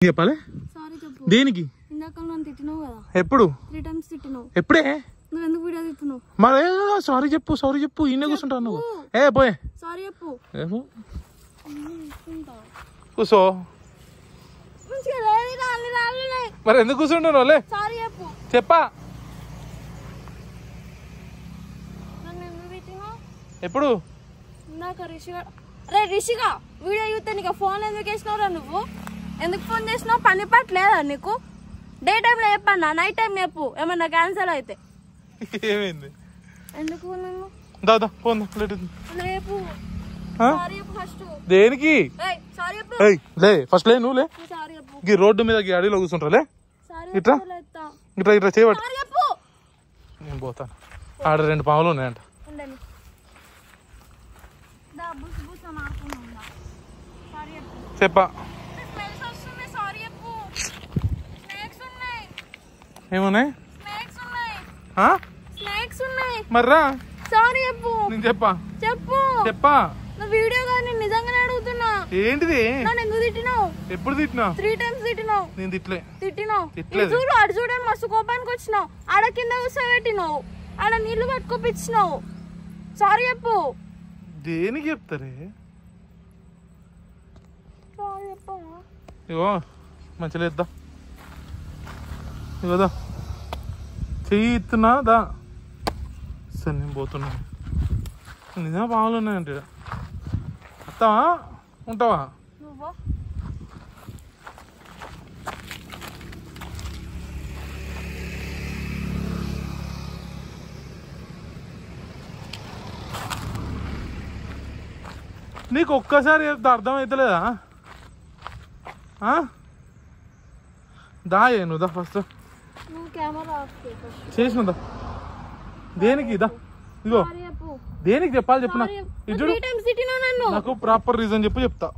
చెప్పాలి దేనికి ఎప్పుడు ఎప్పుడే మరి సారీ చెప్పు ఈయన కూర్చుంటావు నువ్వు ఏ పోయే కూర్చో మరి ఎందుకు కూర్చుంటావు లే చెప్పా ఎప్పుడు రిషిగా వీడియో చూస్తే నీకు ఫోన్ ఎందుకు వేసినావురా నువ్వు ఎందుకు ఫోన్ చేసినావు పని పట్టలేదా నీకు డే టైంలో చెప్పన్నా నైట్ టైం చెప్పు ఏమన్నా క్యాన్సల్ అయితే ఏమైంది ఎందుకు దాదా ఫోన్ రేపు దేనికి లే ఫస్ట్ లే నువ్వు లే ఈ రోడ్డు మీద అడవిలో కూర్చుంటా లే ఇట్లా ఇట్లా ఇట్లా చేయబట్టు నేను పోతాను ఆడ 2 పాములు ఉన్నాయంట చెప్పా ఏమన్నాయి మర్రా సారీ చెప్పు నేను చెప్పా చెప్పా వీడియో కాదు నేను నిజంగానే అడుగుతున్నా ఏంటిది నన్ను ఎందుకు తిట్టినావు ఎప్పుడు తిట్టినా 3 times తిట్టినావు నేను తిట్టినావు చూడు అటు చూడని మస్తు కోపానికి వచ్చినావు ఆడ కింద కూర్చోబెట్టినావు ఆడ నీళ్లు పట్టుకోపిచ్చినావు సారీ చెప్పు దేనికి చెప్తారే ఇగో మంచిగా ఇద్దా ఇగోదా చెయ్యి ఇస్తున్నా దా సరే నేను పోతున్నా నిజంగా పాములు ఉన్నాయంటే వస్తావా ఉంటావా నీకు ఒక్కసారి చెప్తే అర్థం అవుతలేదా దా నువ్వు దా ఫస్ట్ చేసినదా దేనికి దా ఇగో దేనికి చెప్పాలి చెప్పు నాకు ప్రాపర్ రీజన్ చెప్తా